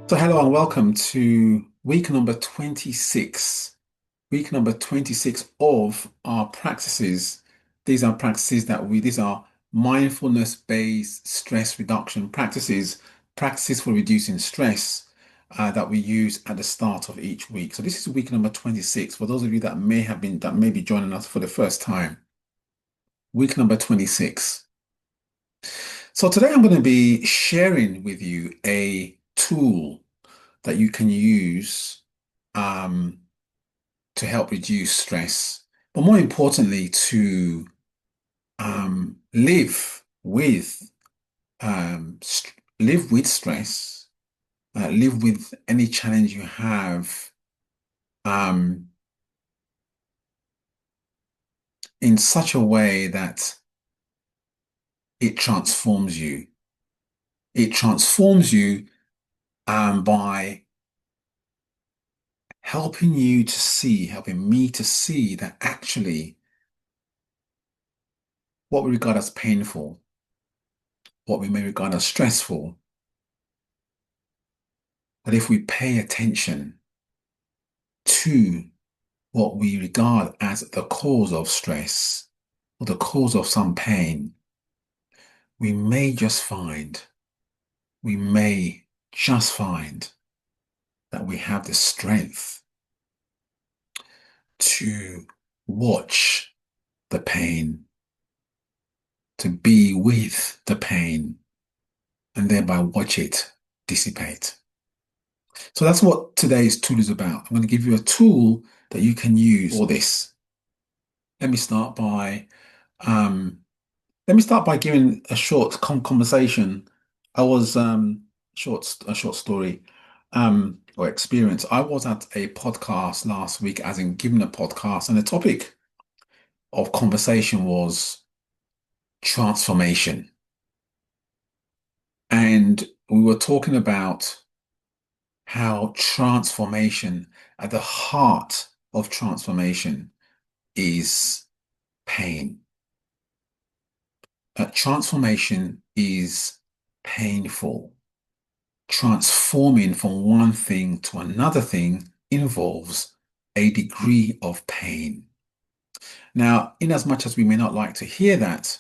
So hello and welcome to week number 26. Week number 26 of our practices. These are mindfulness-based stress reduction practices, practices for reducing stress that we use at the start of each week. So this is week number 26. For those of you that may be joining us for the first time, week number 26. So today I'm going to be sharing with you a tool that you can use um, to help reduce stress, but more importantly, to live with stress, live with any challenge you have um, in such a way that it transforms you. It transforms you by helping me to see that actually what we regard as painful, what we may regard as stressful, that if we pay attention to what we regard as the cause of stress or the cause of some pain, we may just find, we may just find that we have the strength to watch the pain, to be with the pain, and thereby watch it dissipate. So that's what today's tool is about. I'm going to give you a tool that you can use for this. Let me start by um, Let me start by giving a short conversation. I was a short story or experience. I was at a podcast last week, as in giving a podcast, and the topic of conversation was transformation. And we were talking about how transformation, at the heart of transformation, is pain. Transformation is painful. Transforming from one thing to another thing involves a degree of pain. Now, in as much as we may not like to hear that,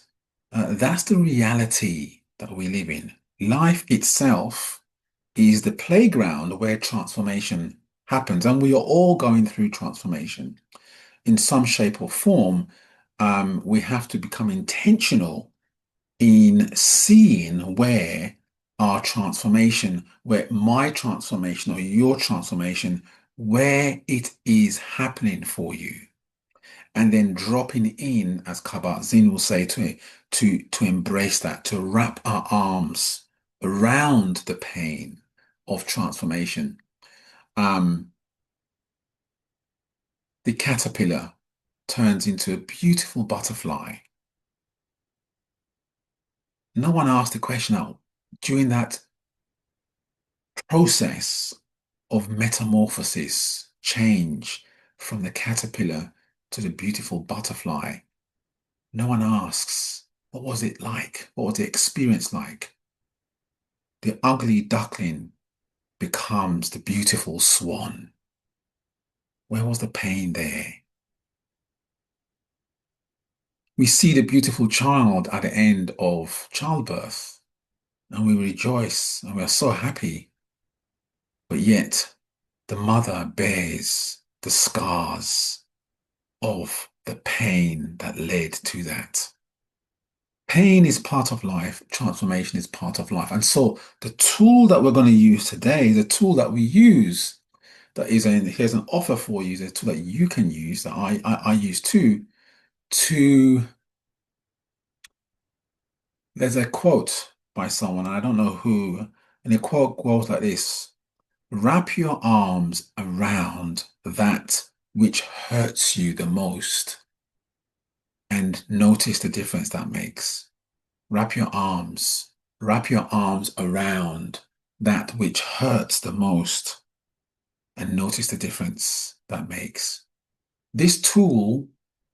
that's the reality that we live in. Life itself is the playground where transformation happens, and we are all going through transformation in some shape or form. We have to become intentional in seeing where my transformation or your transformation, where it is happening for you. And then dropping in, as Kabat-Zinn will say, to embrace that, to wrap our arms around the pain of transformation. Um, the caterpillar turns into a beautiful butterfly. No one asked the question out during that process of metamorphosis, change from the caterpillar to the beautiful butterfly. No one asks, what was it like? What was the experience like? The ugly duckling becomes the beautiful swan. Where was the pain there? We see the beautiful child at the end of childbirth and we rejoice and we are so happy. But yet the mother bears the scars of the pain that led to that. Pain is part of life, transformation is part of life. And so the tool that we're going to use today, the tool that we use, here's an offer for you, the tool that you can use, that I use too, to, there's a quote by someone, and I don't know who, and the quote goes like this: wrap your arms around that which hurts you the most and notice the difference that makes. Wrap your arms, wrap your arms around that which hurts the most and notice the difference that makes. This tool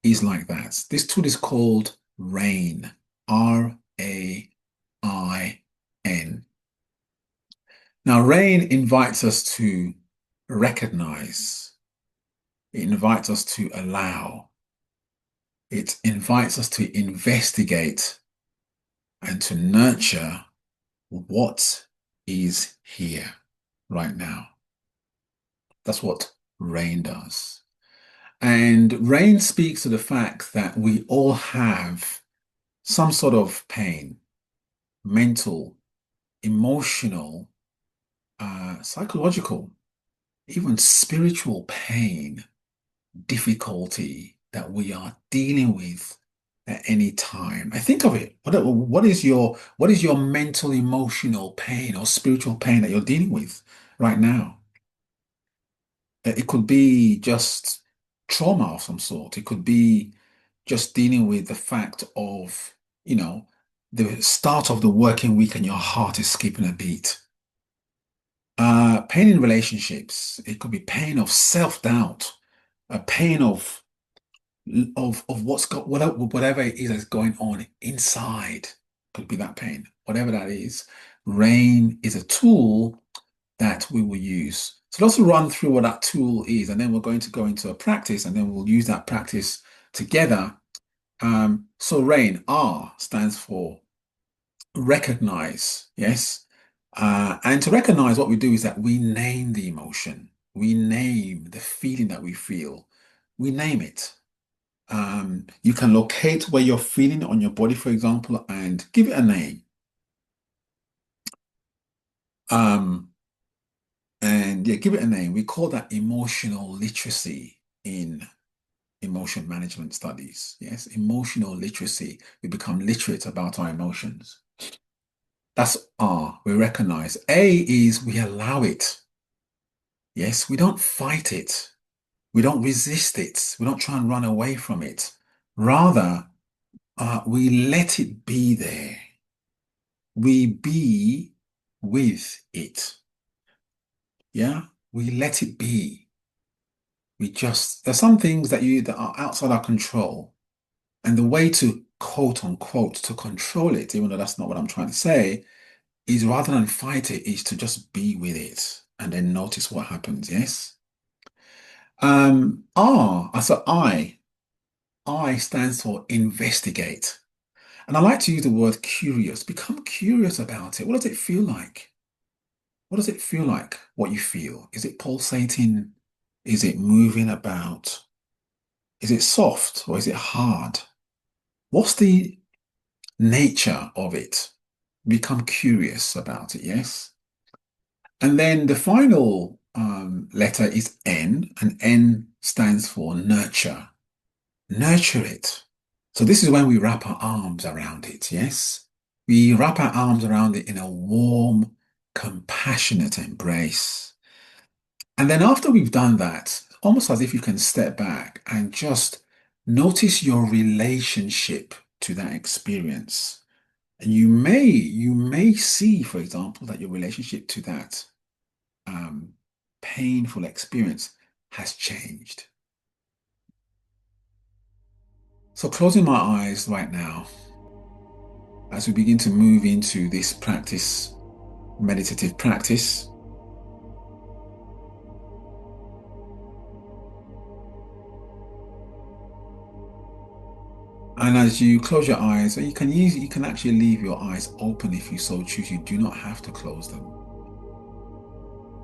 is like that. This tool is called RAIN, RAIN. Now, rain invites us to recognize, it invites us to allow, it invites us to investigate and to nurture what is here right now. That's what rain does. And rain speaks to the fact that we all have some sort of pain, mental, emotional, psychological, even spiritual pain, difficulty that we are dealing with at any time. I think of it. What is your mental, emotional pain or spiritual pain that you're dealing with right now? It could be just trauma of some sort. It could be just dealing with the fact of, you know, the start of the working week and your heart is skipping a beat. Pain in relationships. It could be pain of self-doubt, a pain of whatever it is that's going on inside. Could be that pain, whatever that is. Rain is a tool that we will use. So let's run through what that tool is, and then we're going to go into a practice, and then we'll use that practice together. So rain, R stands for recognize, yes. And to recognize, what we do is that we name the emotion, we name the feeling that we feel, we name it. You can locate where you're feeling it on your body, for example, and give it a name. Um, and yeah, give it a name. We call that emotional literacy in emotion management studies. Yes, emotional literacy. We become literate about our emotions. That's R. We recognize. A is we allow it. Yes, we don't fight it. We don't resist it. We don't try and run away from it. Rather, we let it be there. We be with it. Yeah, we let it be. There's some things that are outside our control. And the way to quote unquote to control it, even though that's not what I'm trying to say, is rather than fight it, is to just be with it and then notice what happens. Yes. So I stands for investigate. And I like to use the word curious. Become curious about it. What does it feel like? What does it feel like? What you feel? Is it pulsating? Is it moving about? Is it soft or is it hard? What's the nature of it? Become curious about it, yes? And then the final letter is N, and N stands for nurture. Nurture it. So this is when we wrap our arms around it, yes? We wrap our arms around it in a warm, compassionate embrace. And then after we've done that, almost as if you can step back and just notice your relationship to that experience. And you may see, for example, that your relationship to that um, painful experience has changed. So closing my eyes right now, as we begin to move into this practice, meditative practice, and as you close your eyes, you can actually leave your eyes open if you so choose. You do not have to close them.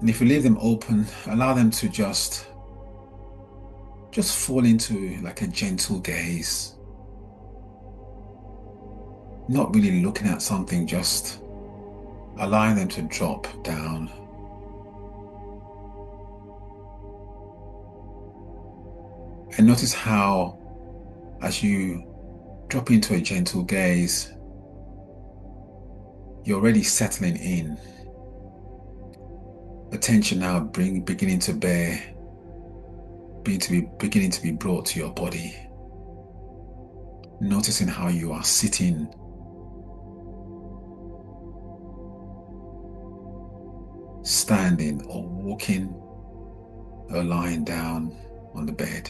And if you leave them open, allow them to just fall into like a gentle gaze, not really looking at something, just allowing them to drop down. And notice how, as you drop into a gentle gaze, you're already settling in. Attention now beginning to beginning to be brought to your body. Noticing how you are sitting, standing, or walking, or lying down on the bed.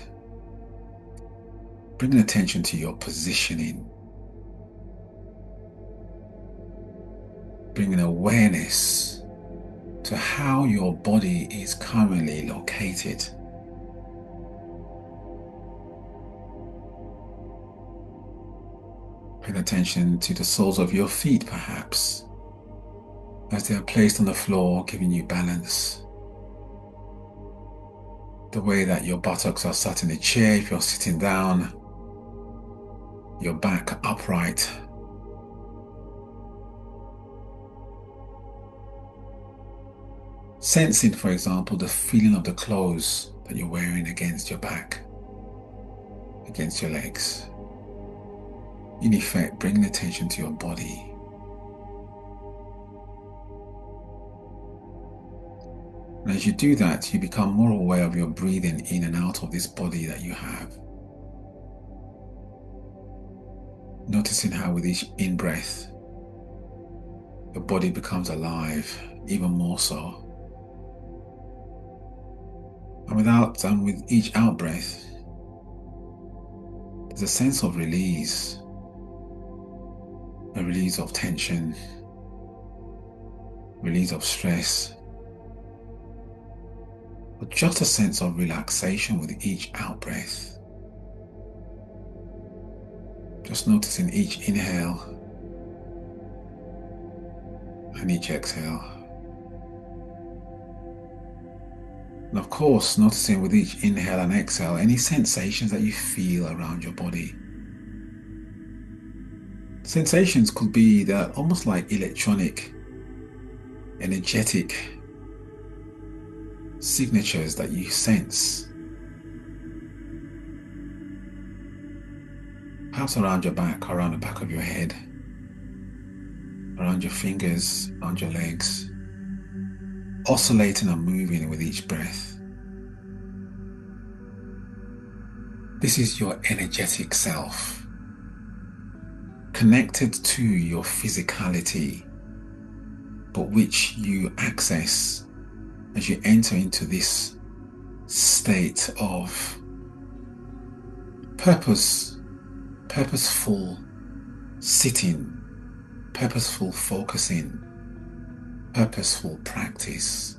Bringing attention to your positioning. Bringing awareness to how your body is currently located. Paying attention to the soles of your feet, perhaps, as they are placed on the floor, giving you balance. The way that your buttocks are sat in a chair if you're sitting down, your back upright. Sensing, for example, the feeling of the clothes that you're wearing against your back, against your legs. In effect, bringing attention to your body. And as you do that, you become more aware of your breathing in and out of this body that you have. Noticing how with each in-breath, your body becomes alive, even more so. And with each out-breath, there's a sense of release, a release of tension, release of stress, but just a sense of relaxation with each out-breath. Just noticing each inhale and each exhale. And of course, noticing with each inhale and exhale any sensations that you feel around your body. Sensations could be that almost like electronic, energetic signatures that you sense. Perhaps around your back, around the back of your head, around your fingers, around your legs, oscillating and moving with each breath. This is your energetic self, connected to your physicality, but which you access as you enter into this state of purposeful sitting, purposeful focusing, purposeful practice.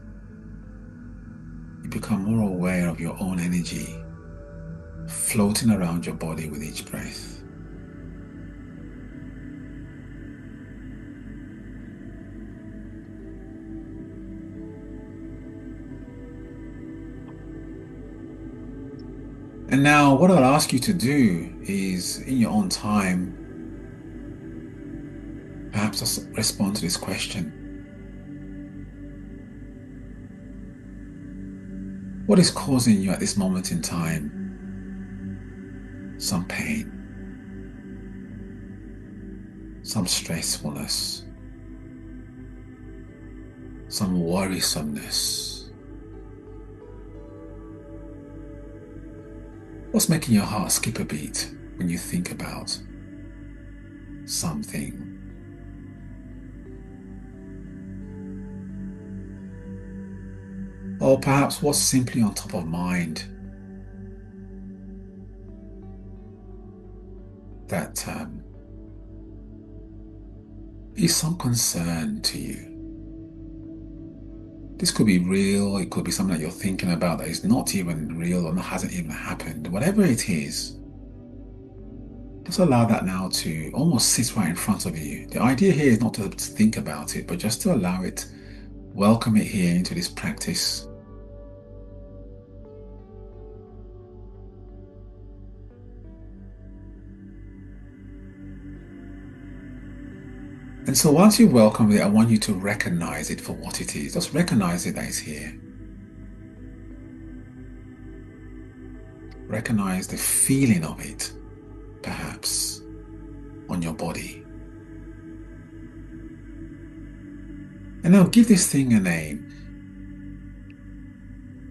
You become more aware of your own energy floating around your body with each breath. And now what I'll ask you to do is, in your own time, perhaps just respond to this question. What is causing you at this moment in time some pain, some stressfulness, some worrisomeness? What's making your heart skip a beat when you think about something? Or perhaps what's simply on top of mind that is some concern to you? This could be real, it could be something that you're thinking about that is not even real or hasn't even happened. Whatever it is, just allow that now to almost sit right in front of you. The idea here is not to think about it, but just to allow it, welcome it here into this practice. And so once you welcome it, I want you to recognize it for what it is. Just recognize it that it's here. Recognize the feeling of it, perhaps, on your body. And now give this thing a name.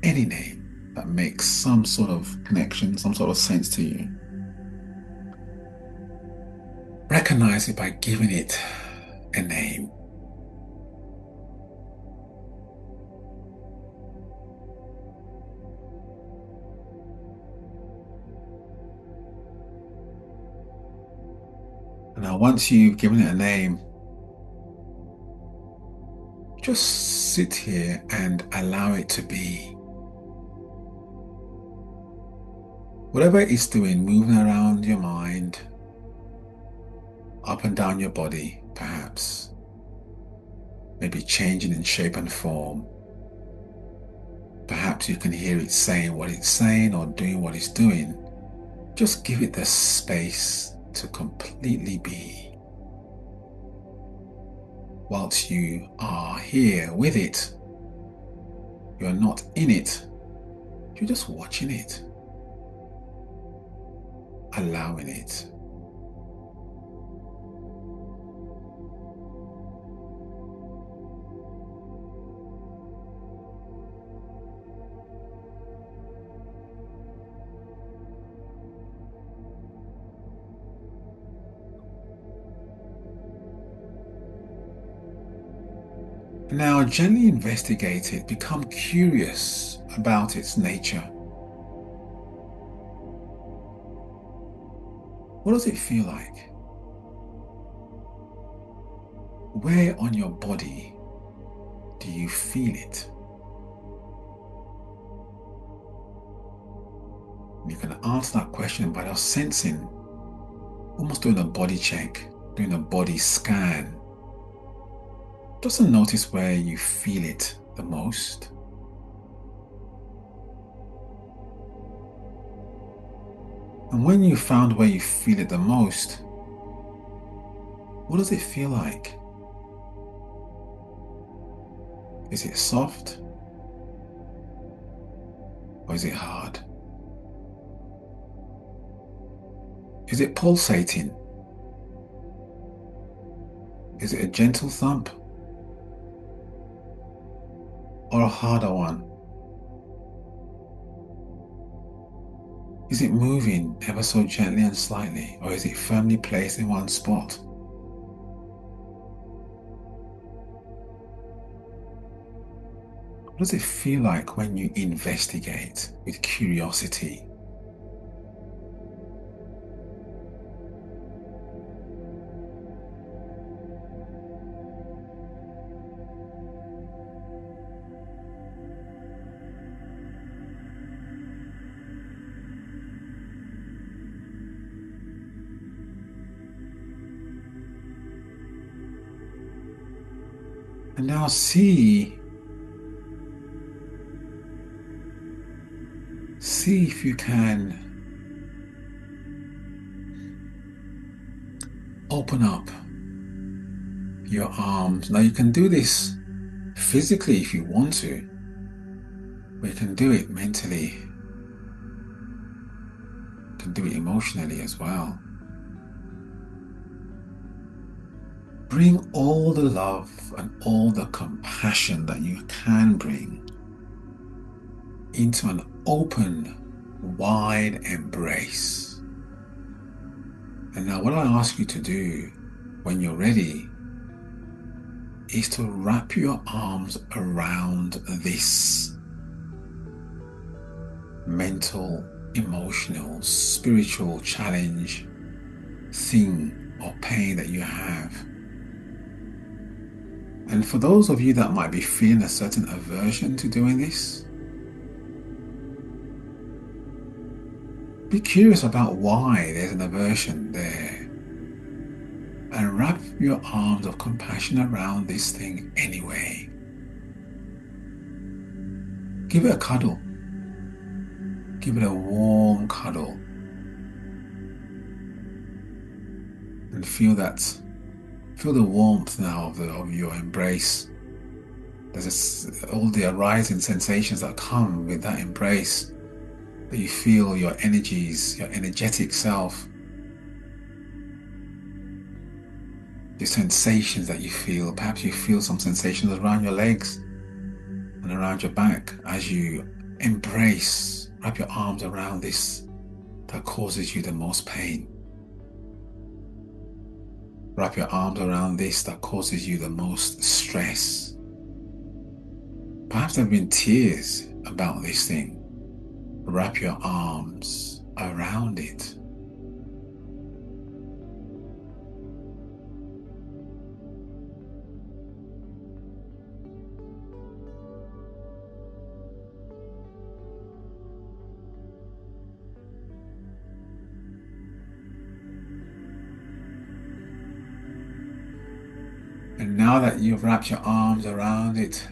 Any name that makes some sort of connection, some sort of sense to you. Recognize it by giving it a name. And now once you've given it a name, just sit here and allow it to be. Whatever it's doing, moving around your mind, up and down your body, perhaps, maybe changing in shape and form. Perhaps you can hear it saying what it's saying or doing what it's doing. Just give it the space to completely be. Whilst you are here with it, you're not in it, you're just watching it, allowing it. Now gently investigate it, become curious about its nature. What does it feel like? Where on your body do you feel it? You can answer that question by just sensing, almost doing a body check, doing a body scan. Just to notice where you feel it the most. And when you found where you feel it the most, what does it feel like? Is it soft? Or is it hard? Is it pulsating? Is it a gentle thump? Or a harder one? Is it moving ever so gently and slightly, or is it firmly placed in one spot? What does it feel like when you investigate with curiosity? And now see if you can open up your arms. Now you can do this physically if you want to, but you can do it mentally. You can do it emotionally as well. Bring all the love and all the compassion that you can bring into an open, wide embrace. And now what I ask you to do when you're ready is to wrap your arms around this mental, emotional, spiritual challenge, thing or pain that you have. And for those of you that might be feeling a certain aversion to doing this, be curious about why there's an aversion there. And wrap your arms of compassion around this thing anyway. Give it a cuddle. Give it a warm cuddle. And feel the warmth now of your embrace. There's all the arising sensations that come with that embrace. That you feel your energies, your energetic self. The sensations that you feel. Perhaps you feel some sensations around your legs and around your back as you embrace, wrap your arms around this that causes you the most pain. Wrap your arms around this that causes you the most stress. Perhaps there have been tears about this thing. Wrap your arms around it. And now that you've wrapped your arms around it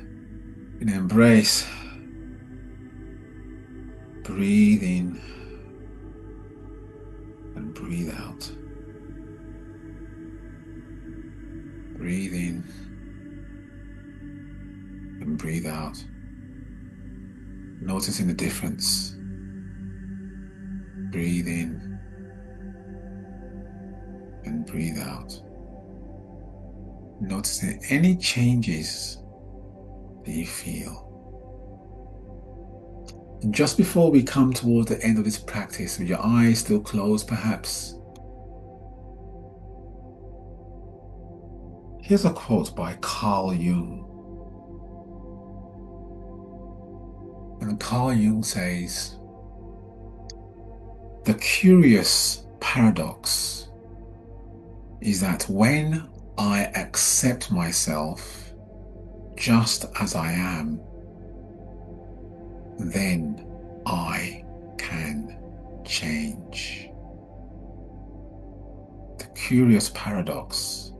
in embrace, breathe in and breathe out. Breathe in and breathe out. Noticing the difference. Breathe in and breathe out. Noticing any changes that you feel. And just before we come towards the end of this practice, with your eyes still closed perhaps, here's a quote by Carl Jung. And Carl Jung says, "The curious paradox is that when I accept myself just as I am, then I can change." The curious paradox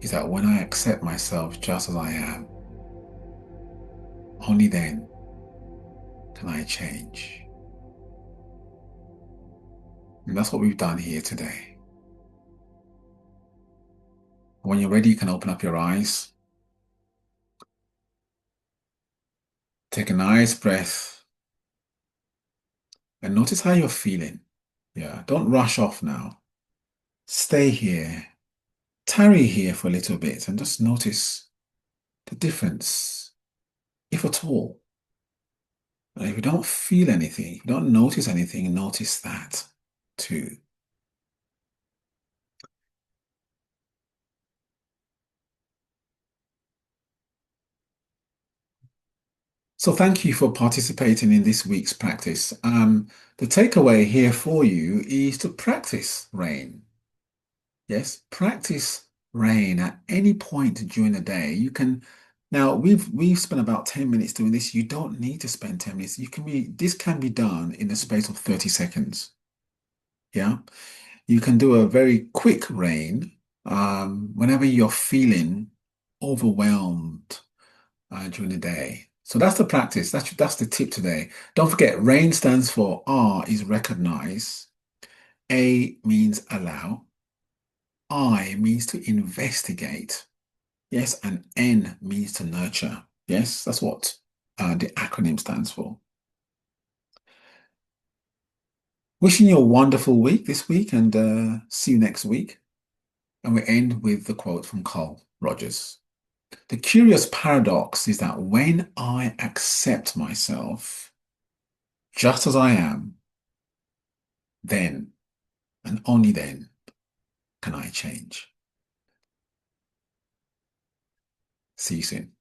is that when I accept myself just as I am, only then can I change. And that's what we've done here today. When you're ready, you can open up your eyes. Take a nice breath and notice how you're feeling. Yeah, don't rush off now. Stay here, tarry here for a little bit and just notice the difference, if at all. And if you don't feel anything, if you don't notice anything, notice that too. So thank you for participating in this week's practice. The takeaway here for you is to practice rain. Yes, practice rain at any point during the day. You can now we've spent about 10 minutes doing this. You don't need to spend 10 minutes. This can be done in the space of 30 seconds. Yeah. You can do a very quick rain whenever you're feeling overwhelmed during the day. So that's the practice. That's the tip today. Don't forget, RAIN stands for R is recognize, A means allow, I means to investigate, yes, and N means to nurture. Yes, that's what the acronym stands for. Wishing you a wonderful week this week and see you next week. And we end with the quote from Carl Rogers. The curious paradox is that when I accept myself just as I am, then and only then can I change. See you soon.